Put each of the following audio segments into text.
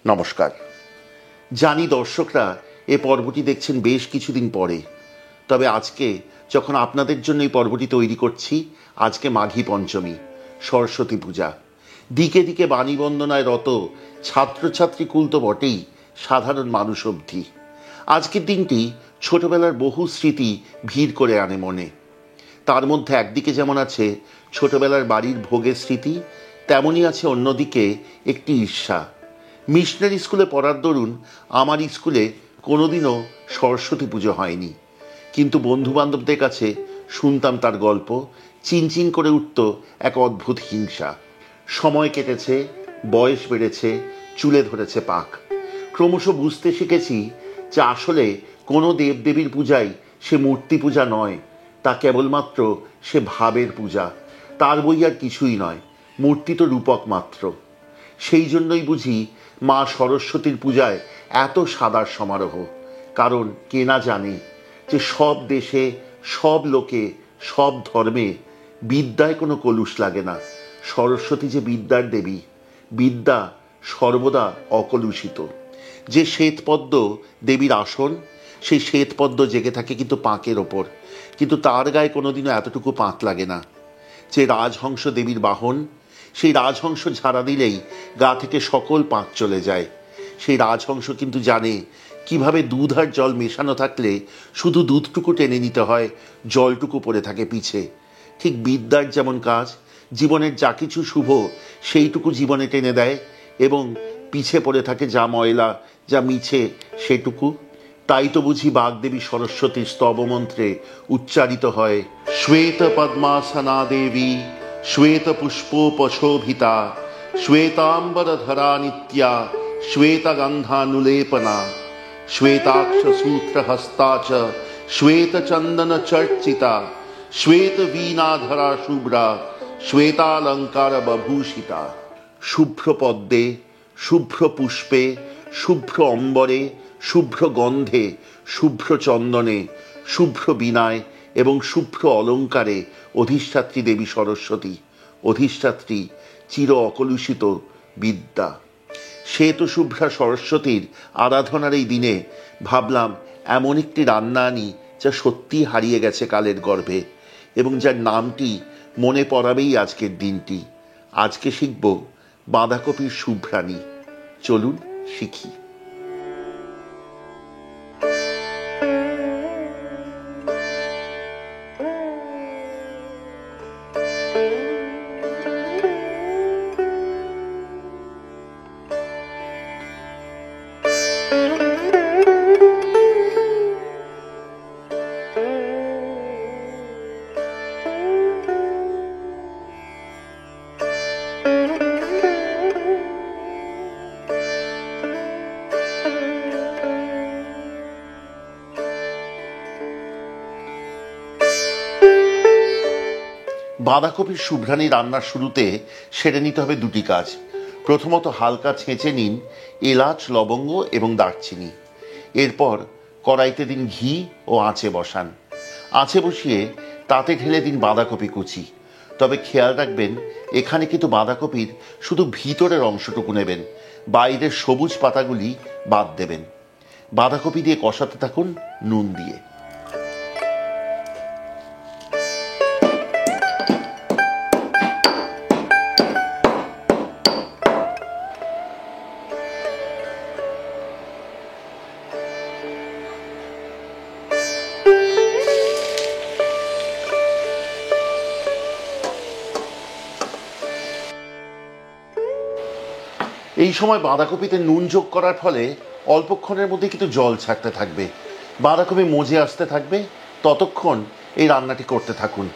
নমস্কার। জানি দর্শকরা এ পর্বটি দেখছেন বেশ কিছুদিন পরে, তবে আজকে যখন আপনাদের জন্য এই পর্বটি তৈরি করছি, আজকে মাঘী পঞ্চমী, সরস্বতী পূজা। দিকে দিকে বাণী বন্দনায় রত ছাত্রছাত্রী কুল তো বটেই, সাধারণ মানুষ অবধি আজকের দিনটি ছোটবেলার বহু স্মৃতি ভিড় করে আনে মনে। তার মধ্যে একদিকে যেমন আছে ছোটবেলার বাড়ির ভোগের স্মৃতি, তেমনই আছে অন্যদিকে একটি ঈর্ষা। মিশনারি স্কুলে পড়ার দরুন আমার স্কুলে কোনোদিনও সরস্বতী পুজো হয়নি, কিন্তু বন্ধুবান্ধবদের কাছে শুনতাম তার গল্প, চিনচিন করে উঠত এক অদ্ভুত হিংসা। সময় কেটেছে, বয়স বেড়েছে, চুলে ধরেছে পাক। ক্রমশ বুঝতে শিখেছি যে আসলে কোনো দেবদেবীর পূজাই সে মূর্তি পূজা নয়, তা কেবলমাত্র সে ভাবের পূজা। তার বই আর কিছুই নয়, মূর্তি তো রূপক মাত্র। সেই জন্যই বুঝি মা সরস্বতীর পূজায় এত সাদার সমারোহ, কারণ কে না জানে যে সব দেশে, সব লোকে, সব ধর্মে বিদ্যায় কোনো কলুষ লাগে না। সরস্বতী যে বিদ্যার দেবী, বিদ্যা সর্বদা অকলুষিত। যে শ্বেতপদ্ম দেবীর আসন, সেই শ্বেতপদ্ম জেগে থাকে কিন্তু পাঁকের ওপর, কিন্তু তার গায়ে কোনোদিনও এতটুকু পাঁক লাগে না। যে রাজহংস দেবীর বাহন, সেই রাজহংস ঝাড়া দিলেই গা থেকে সকল পাঁক চলে যায়। সেই রাজহংস কিন্তু জানে কিভাবে দুধ আর জল মেশানো থাকলে শুধু দুধটুকু টেনে নিতে হয়, জলটুকু পড়ে থাকে পিছে। ঠিক বিদ্যার যেমন কাজ, জীবনের যা কিছু শুভ সেইটুকু জীবনে টেনে দেয়, এবং পিছে পড়ে থাকে যা ময়লা, যা মিছে, সেটুকু। তাই তো বুঝি বাগদেবী সরস্বতীর স্তবমন্ত্রে উচ্চারিত হয়, শ্বেত পদ্মাসনা দেবী শ্বেত পুষ্পোপশোভিতা শ্বেতাম্বরধরা নিত্যা শ্বেতগন্ধানুলেপনা শ্বেতাক্ষ সূত্রহস্তা চ শ্বেতচন্দন চর্চিতা শ্বেত বীণাধরা শুভ্রা শ্বেতালঙ্কার বভূষিতা। শুভ্র পদ্মে, শুভ্র পুষ্পে, শুভ্র অম্বরে, শুভ্র গন্ধে, শুভ্র চন্দনে, শুভ্র বীণায় এবং শুভ্র অলঙ্কারে অধিষ্ঠাত্রী দেবী সরস্বতী, অধিষ্ঠাত্রী চির অকলুষিত বিদ্যা। শ্বেত শুভ্রা সরস্বতীর আরাধনার এই দিনে ভাবলাম এমন একটি রান্না আনি যা সত্যিই হারিয়ে গেছে কালের গর্ভে, এবং যার নামটি মনে পড়াবেই আজকের দিনটি। আজকে শিখব বাঁধাকপির শুভ্রাণী। চলুন শিখি। বাঁধাকপির শুভ্রাণী রান্নার শুরুতে সেরে নিতে হবে দুটি কাজ। প্রথমত হালকা ছেঁচে নিন এলাচ, লবঙ্গ এবং দারচিনি। এরপর কড়াইতে দিন ঘি ও আঁচে বসান। আঁচে বসিয়ে তাতে ঢেলে দিন বাঁধাকপি কুচি। তবে খেয়াল রাখবেন, এখানে কিন্তু বাঁধাকপির শুধু ভিতরের অংশটুকু নেবেন, বাইরের সবুজ পাতাগুলি বাদ দেবেন। বাঁধাকপি দিয়ে কষাতে থাকুন নুন দিয়ে। এই সময় বাঁধাকপিতে নুন যোগ করার ফলে অল্পক্ষণের মধ্যে কিন্তু জল ছাড়তে থাকবে, বাঁধাকপি মজে আসতে থাকবে। ততক্ষণ এই রান্নাটি করতে থাকুন।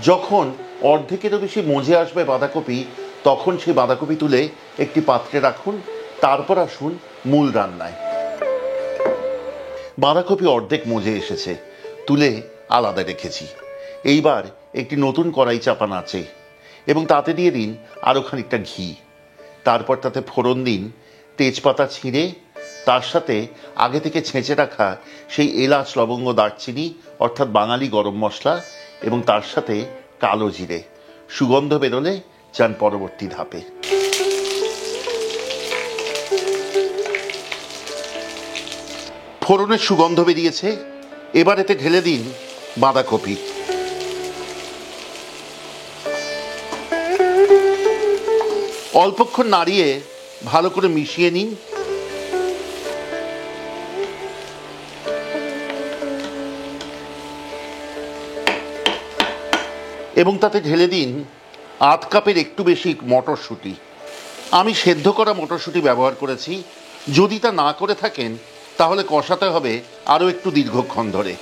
যখন অর্ধেকেরও বেশি মজে আসবে বাঁধাকপি, তখন সেই বাঁধাকপি তুলে একটি পাত্রে রাখুন। তারপর আসুন মূল রান্নায়। বাঁধাকপি অর্ধেক মজে এসেছে, তুলে আলাদা রেখেছি। এইবার একটি নতুন কড়াই চাপান আছে, এবং তাতে দিয়ে দিন আরও খানিকটা ঘি। তারপর তাতে ফোড়ন দিন তেজপাতা ছিঁড়ে, তার সাথে আগে থেকে ছেঁচে রাখা সেই এলাচ, লবঙ্গ, দারচিনি অর্থাৎ বাঙালি গরম মশলা, এবং তার সাথে কালো জিরে। সুগন্ধ বেরোলে যান পরবর্তী ধাপে। ফোড়নের সুগন্ধ বেরিয়েছে। এবার এতে ঢেলে দিন বাঁধাকপি। অল্পক্ষণ নাড়িয়ে ভালো করে মিশিয়ে নিন। এবং তাতে ঢেলে দিন আধ কাপের একটু বেশি মটরশুঁটি। আমি সেদ্ধ করা মটরশুঁটি ব্যবহার করেছি। যদি তা না করে থাকেন তাহলে কষাতে হবে আরও একটু দীর্ঘক্ষণ ধরে।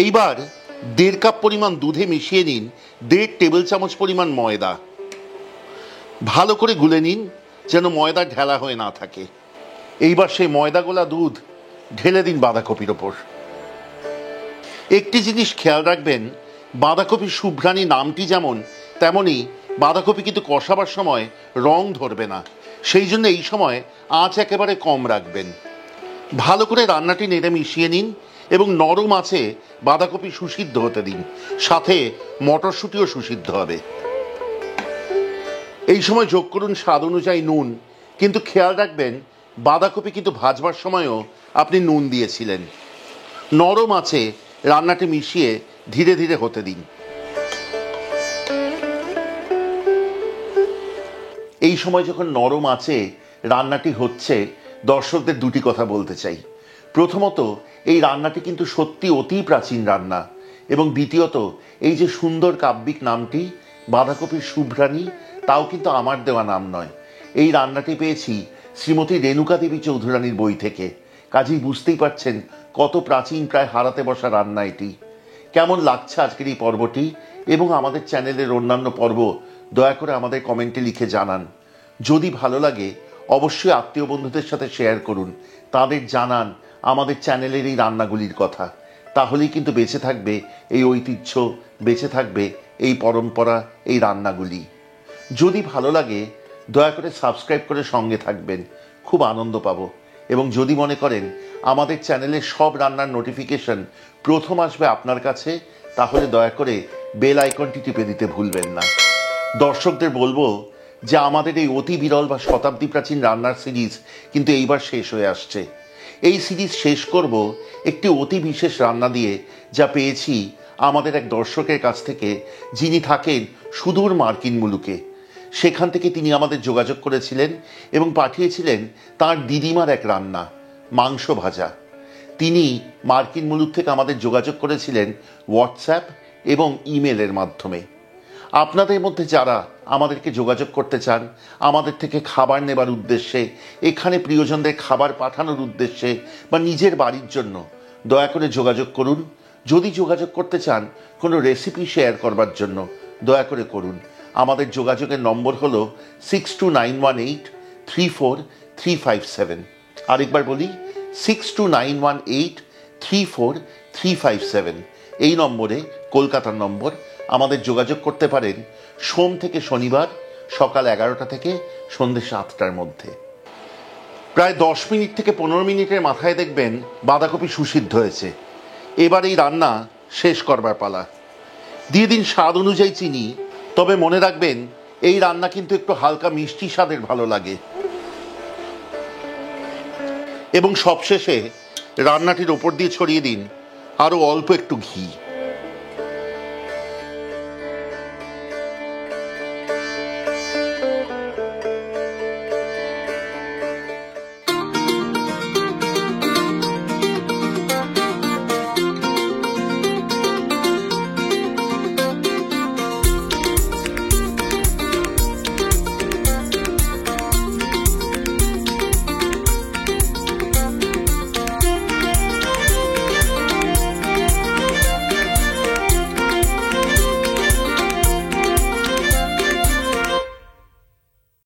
এইবার 1.5 কাপ পরিমাণ দুধে মিশিয়ে নিন 1.5 টেবিল চামচ পরিমাণ ময়দা। ভালো করে গুলে নিন যেন ময়দা ঢেলা হয়ে না থাকে। এইবার সেই ময়দা গোলা দুধ ঢেলে দিন বাঁধাকপির ওপর। একটি জিনিস খেয়াল রাখবেন, বাঁধাকপি শুভ্রাণী নামটি যেমন, তেমনি বাঁধাকপি কিন্তু কষাবার সময় রং ধরবে না। সেই জন্য এই সময় আঁচ একেবারে কম রাখবেন। ভালো করে রান্নাটি নেড়ে মিশিয়ে নিন এবং নরম আঁচে বাঁধাকপি সুসিদ্ধ হতে দিন। সাথে মটরশুঁটিও সুসিদ্ধ হবে। এই সময় যোগ করুন স্বাদ অনুযায়ী নুন। কিন্তু খেয়াল রাখবেন, বাঁধাকপি কিন্তু ভাজবার সময়ও আপনি নুন দিয়েছিলেন। নরম আঁচে রান্নাটি মিশিয়ে ধীরে ধীরে হতে দিন। এই সময় যখন নরম আঁচে রান্নাটি হচ্ছে, দর্শকদের দুটি কথা বলতে চাই। প্রথমত, এই রান্নাটি কিন্তু সত্যি অতি প্রাচীন রান্না, এবং দ্বিতীয়ত, এই যে সুন্দর কাব্যিক নামটি বাঁধাকপির শুভ্রাণী, তাও কিন্তু আমার দেওয়া নাম নয়। এই রান্নাটি পেয়েছি শ্রীমতী রেণুকা দেবী চৌধুরানীর বই থেকে। কাজেই বুঝতেই পারছেন কত প্রাচীন, প্রায় হারাতে বসা রান্না এটি। কেমন লাগছে আজকের এই পর্বটি এবং আমাদের চ্যানেলের অন্যান্য পর্ব দয়া করে আমাদের কমেন্টে লিখে জানান। যদি ভালো লাগে অবশ্যই আত্মীয় বন্ধুদের সাথে শেয়ার করুন, তাদের জানান আমাদের চ্যানেলের এই রান্নাগুলির কথা। তাহলেই কিন্তু বেঁচে থাকবে এই ঐতিহ্য, বেঁচে থাকবে এই পরম্পরা, এই রান্নাগুলি। যদি ভালো লাগে দয়া করে সাবস্ক্রাইব করে সঙ্গে থাকবেন, খুব আনন্দ পাবো। এবং যদি মনে করেন আমাদের চ্যানেলের সব রান্নার নোটিফিকেশন প্রথম আসবে আপনার কাছে, তাহলে দয়া করে বেল আইকনটি টিপে দিতে ভুলবেন না। দর্শকদের বলবো যে আমাদের এই অতি বিরল বা শতাব্দী প্রাচীন রান্নার সিরিজ কিন্তু এইবার শেষ হয়ে আসছে। এই সিরিজ শেষ করব একটি অতি বিশেষ রান্না দিয়ে, যা পেয়েছি আমাদের এক দর্শকের কাছ থেকে, যিনি থাকেন সুদূর মার্কিন মুলুকে। সেখান থেকে তিনি আমাদের যোগাযোগ করেছিলেন এবং পাঠিয়েছিলেন তার দিদিমার এক রান্না, মাংস ভাজা। তিনি মার্কিন মুলুক থেকে আমাদের যোগাযোগ করেছিলেন হোয়াটসঅ্যাপ এবং ইমেলের মাধ্যমে। আপনাদের মধ্যে যারা আমাদেরকে যোগাযোগ করতে চান আমাদের থেকে খাবার নেবার উদ্দেশ্যে, এখানে প্রিয়জনদের খাবার পাঠানোর উদ্দেশ্যে, বা নিজের বাড়ির জন্য, দয়া করে যোগাযোগ করুন। যদি যোগাযোগ করতে চান কোনো রেসিপি শেয়ার করবার জন্য, দয়া করে করুন। আমাদের যোগাযোগের নম্বর হলো 6291834357। আরেকবার বলি, 6291834357। এই নম্বরে, কলকাতার নম্বর, আমাদের যোগাযোগ করতে পারেন সোম থেকে শনিবার সকাল 11টা থেকে সন্ধ্যে 7টার মধ্যে। প্রায় 10 মিনিট থেকে 15 মিনিটের মাথায় দেখবেন বাঁধাকপি সুসিদ্ধ হয়েছে। এবার এই রান্না শেষ করবার পালা। দিয়ে দিন স্বাদ অনুযায়ী চিনি। তবে মনে রাখবেন এই রান্না কিন্তু একটু হালকা মিষ্টি স্বাদের ভালো লাগে। এবং সবশেষে রান্নাটির ওপর দিয়ে ছড়িয়ে দিন আরও অল্প একটু ঘি।